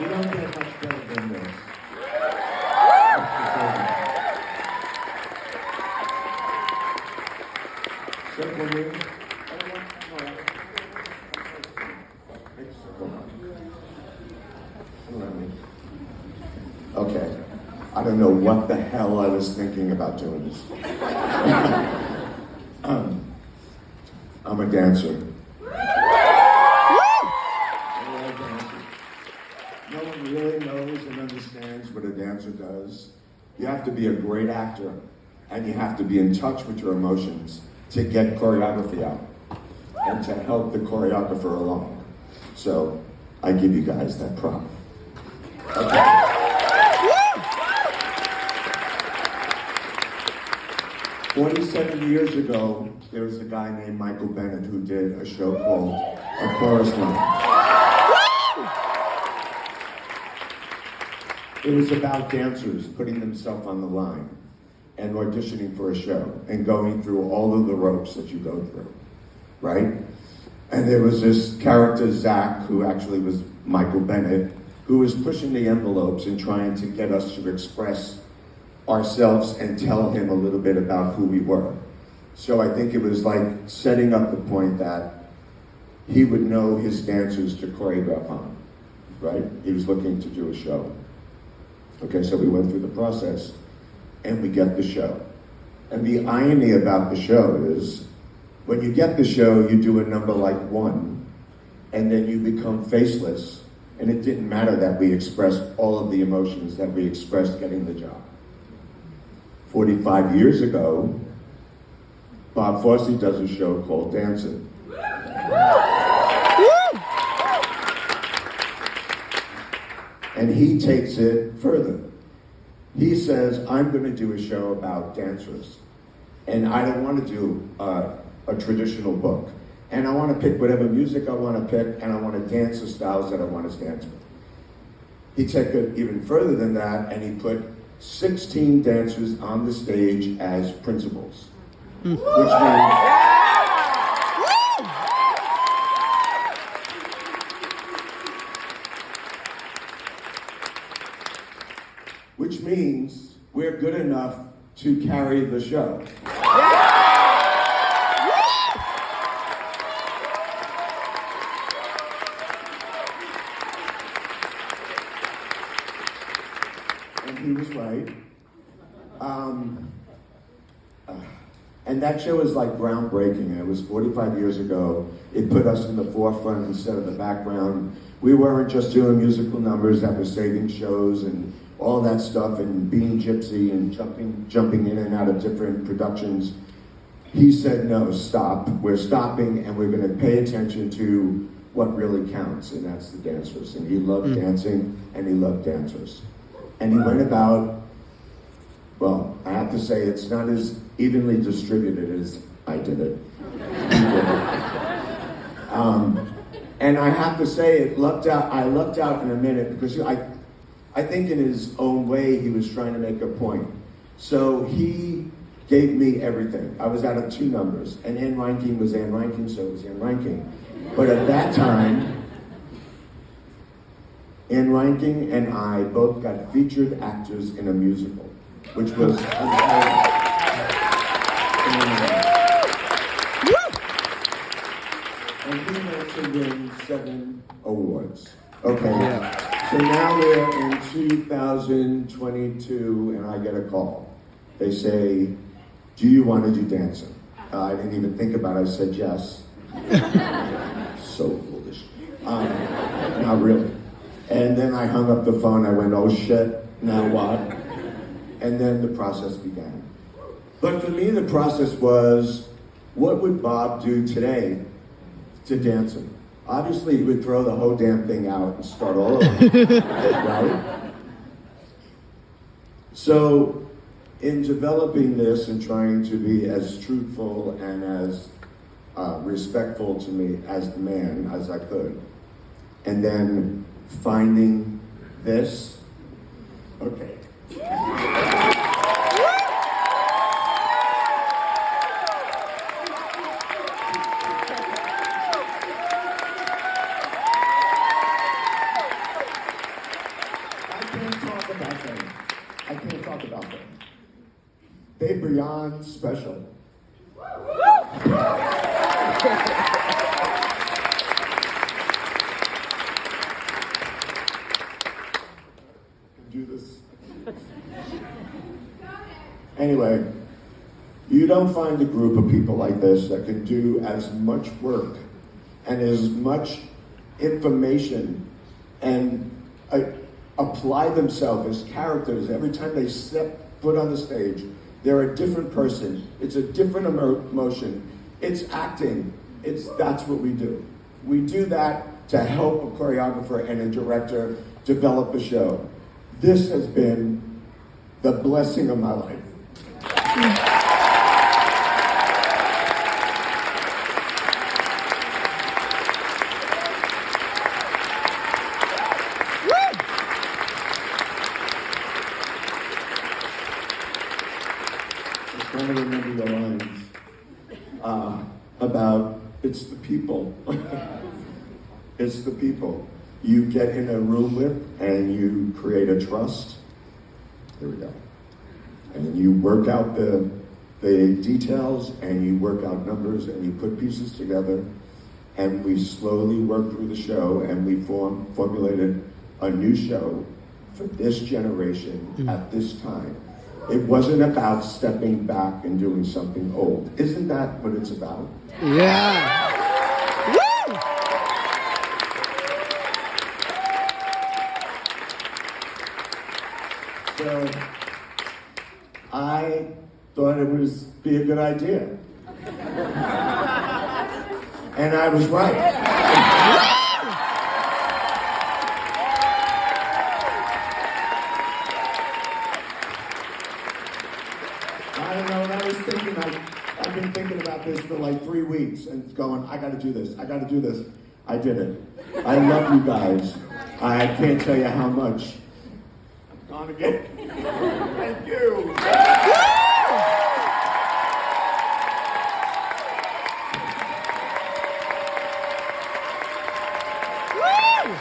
You don't get much better than this. Simple me. Okay. I don't know what the hell I was thinking about doing this. I'm a dancer. No one really knows and understands what a dancer does. You have to be a great actor, and you have to be in touch with your emotions to get choreography out and to help the choreographer along. So I give you guys that prop. Okay. 47 years ago, there was a guy named Michael Bennett who did a show called A Chorus Line. It was about dancers putting themselves on the line and auditioning for a show and going through all of the ropes that you go through, right? And there was this character, Zach, who actually was Michael Bennett, who was pushing the envelopes and trying to get us to express ourselves and tell him a little bit about who we were. So I think it was like setting up the point that he would know his dancers to choreograph on, right? He was looking to do a show. Okay, so we went through the process and we get the show. And the irony about the show is when you get the show, you do a number like one and then you become faceless, and it didn't matter that we expressed all of the emotions that we expressed getting the job. 45 years ago, Bob Fosse does a show called Dancin. And he takes it further. He says, I'm going to do a show about dancers. And I don't want to do a traditional book. And I want to pick whatever music I want to pick, and I want to dance the styles that I want to dance with. He took it even further than that, and he put 16 dancers on the stage as principals, which means we're good enough to carry the show. And he was right. And that show was like groundbreaking. It was 45 years ago. It put us in the forefront instead of the background. We weren't just doing musical numbers that were saving shows and all that stuff and being gypsy and jumping in and out of different productions. He said, no, stop. We're stopping and we're going to pay attention to what really counts, and that's the dancers. And he loved dancing and he loved dancers. And he went about, well, I have to say it's not as evenly distributed as I did it. And I have to say I lucked out in a minute because I think in his own way he was trying to make a point. So he gave me everything. I was out of two numbers, and Ann Reinking was Ann Reinking, so was Ann Reinking. But at that time, Ann Reinking and I both got featured actors in a musical, which was and he managed to win 7 awards. Okay. Yeah. So now we're in 2022, and I get a call. They say, do you want to do Dancin? I didn't even think about it. I said yes. So foolish. Not really. And then I hung up the phone. I went, oh shit, now what? And then the process began. But for me, the process was, what would Bob do today to Dancin? Obviously, he would throw the whole damn thing out and start all over, right? So, in developing this and trying to be as truthful and as respectful to me as the man as I could, and then finding this, okay. nothing. I can't talk about them. They're beyond special. Do this. Anyway, you don't find a group of people like this that can do as much work and as much information and apply themselves as characters. Every time they step foot on the stage, they're a different person. It's a different emotion. It's acting. That's what we do. We do that to help a choreographer and a director develop a show. This has been the blessing of my life. I'm trying to remember the lines about it's the people. It's the people you get in a room with and you create a trust. There we go. And you work out the details and you work out numbers and you put pieces together, and we slowly work through the show, and we formulated a new show for this generation at this time. It wasn't about stepping back and doing something old. Isn't that what it's about? Yeah. Woo! So I thought it would be a good idea. And I was right. I don't know, when I was thinking, I've been thinking about this for like 3 weeks and going, I gotta do this, I gotta do this. I did it. I love you guys. I can't tell you how much. On again. Thank you. Woo!